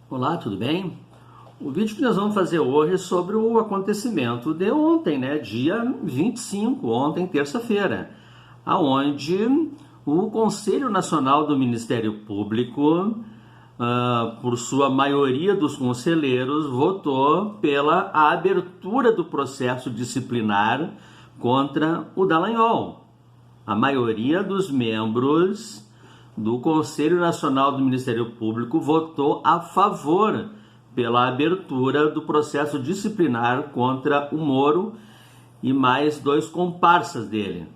Olá, tudo bem? O vídeo que nós vamos fazer hoje é sobre o acontecimento de ontem, né? Dia 25, ontem, terça-feira, aonde o Conselho Nacional do Ministério Público, por sua maioria dos conselheiros, votou pela abertura do processo disciplinar contra o Dallagnol. A maioria dos membros do Conselho Nacional do Ministério Público votou a favor pela abertura do processo disciplinar contra o Moro e mais dois comparsas dele.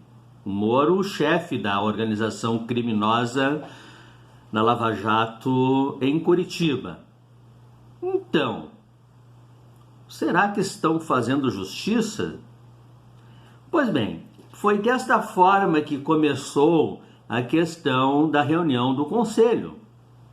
O Moro, o chefe da organização criminosa da Lava Jato em Curitiba. Então, será que estão fazendo justiça? Pois bem, foi desta forma que começou a questão da reunião do Conselho.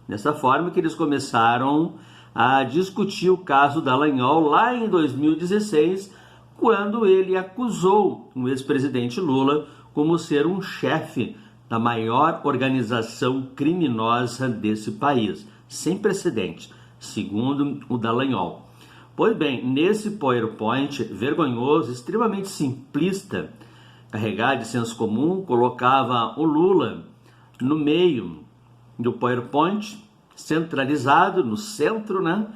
Dessa forma que eles começaram a discutir o caso Dallagnol lá em 2016, quando ele acusou o ex-presidente Lula como ser um chefe da maior organização criminosa desse país, sem precedentes, segundo o Dallagnol. Pois bem, nesse PowerPoint vergonhoso, extremamente simplista, carregado de senso comum, colocava o Lula no meio do PowerPoint, centralizado no centro, né?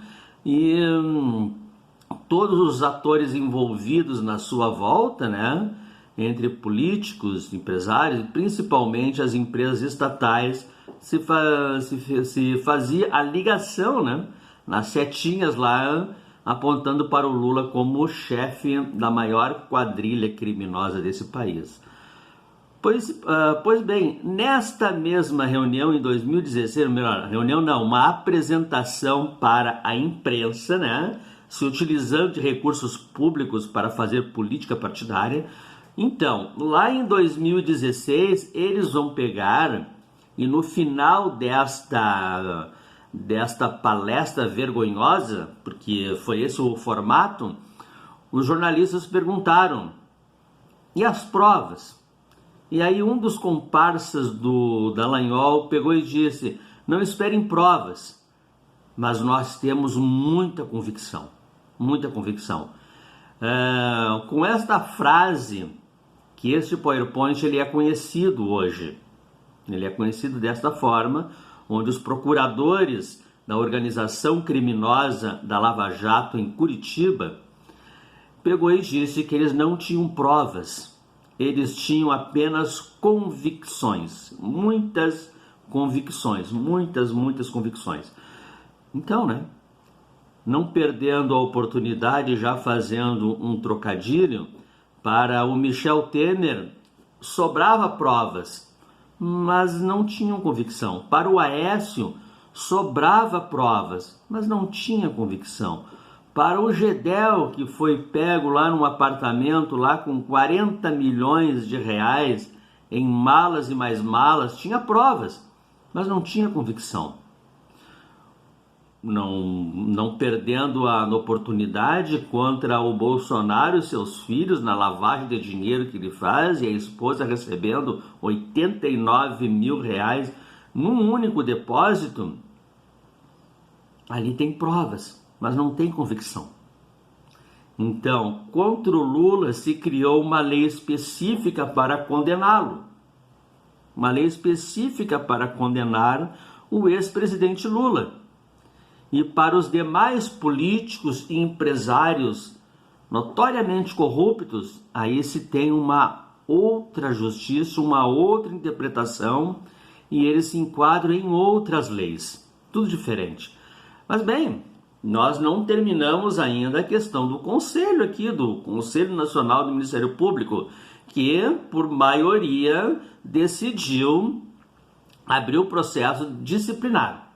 E todos os atores envolvidos na sua volta, né? Entre políticos, empresários, principalmente as empresas estatais, se fazia a ligação, né? Nas setinhas lá, apontando para o Lula como o chefe da maior quadrilha criminosa desse país. Pois bem, nesta mesma reunião em 2016, melhor, reunião não, uma apresentação para a imprensa, né, se utilizando de recursos públicos para fazer política partidária. Então, lá em 2016, eles vão pegar e no final desta palestra vergonhosa, porque foi esse o formato, os jornalistas perguntaram: e as provas? E aí um dos comparsas do Dallagnol pegou e disse: não esperem provas, mas nós temos muita convicção, muita convicção. Com esta frase, que este PowerPoint ele é conhecido hoje, ele é conhecido desta forma, onde os procuradores da organização criminosa da Lava Jato em Curitiba pegou e disse que eles não tinham provas, eles tinham apenas convicções, muitas convicções, muitas convicções. Então, né, não perdendo a oportunidade, já fazendo um trocadilho, para o Michel Temer sobrava provas, mas não tinham convicção. Para o Aécio, sobrava provas, mas não tinha convicção. Para o Gedel, que foi pego lá num apartamento lá com 40 milhões de reais em malas e mais malas, tinha provas, mas não tinha convicção. Não perdendo a oportunidade contra o Bolsonaro e seus filhos na lavagem de dinheiro que ele faz, e a esposa recebendo 89 mil reais num único depósito. Ali tem provas, mas não tem convicção. Então, contra o Lula se criou uma lei específica para condená-lo. Uma lei específica para condenar o ex-presidente Lula. E para os demais políticos e empresários notoriamente corruptos, aí se tem uma outra justiça, uma outra interpretação, e eles se enquadram em outras leis. Tudo diferente. Mas bem, nós não terminamos ainda a questão do Conselho aqui, do Conselho Nacional do Ministério Público, que por maioria decidiu abrir o processo disciplinar.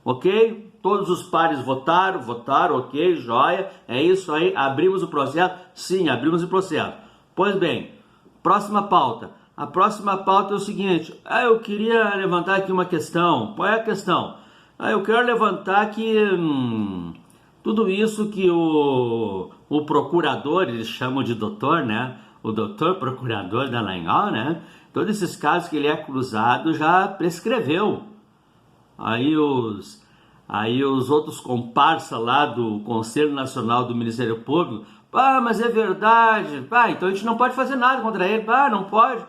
Ok? Todos os pares votaram, ok, joia, é isso aí, abrimos o processo? Sim, abrimos o processo. Pois bem, próxima pauta. A próxima pauta é o seguinte: eu queria levantar aqui uma questão. Qual é a questão? Eu quero levantar que tudo isso que o procurador, eles chamam de doutor, né? O doutor procurador Dallagnol, né? Todos esses casos que ele é acusado já prescreveu. Aí Aí os outros comparsas lá do Conselho Nacional do Ministério Público, ah, mas é verdade, ah, então a gente não pode fazer nada contra ele, ah, não pode,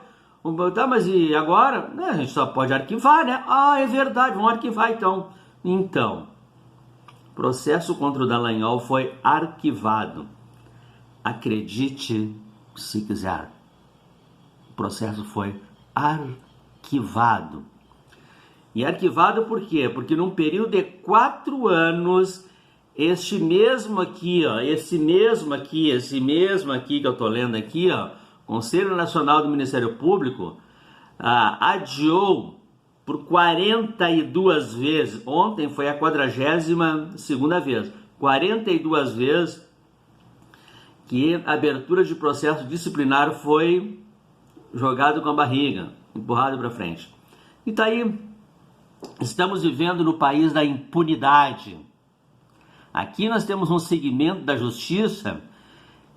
tá, mas e agora? A gente só pode arquivar, né? Ah, é verdade, vamos arquivar então. Então, o processo contra o Dallagnol foi arquivado. Acredite se quiser, o processo foi arquivado. E arquivado por quê? Porque num período de 4 anos, esse mesmo aqui que eu estou lendo aqui, ó, Conselho Nacional do Ministério Público, adiou por 42 vezes, ontem foi a 42ª vez, 42 vezes que a abertura de processo disciplinar foi jogado com a barriga, empurrado para frente. E tá aí, estamos vivendo no país da impunidade. Aqui nós temos um segmento da justiça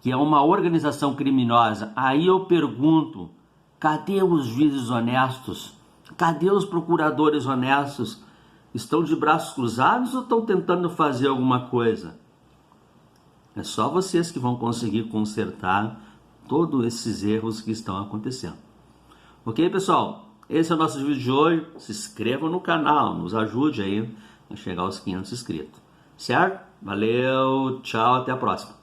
que é uma organização criminosa. Aí eu pergunto, cadê os juízes honestos? Cadê os procuradores honestos? Estão de braços cruzados ou estão tentando fazer alguma coisa? É só vocês que vão conseguir consertar todos esses erros que estão acontecendo. Ok, pessoal? Esse é o nosso vídeo de hoje. Se inscrevam no canal, nos ajude aí a chegar aos 500 inscritos. Certo? Valeu, tchau, até a próxima.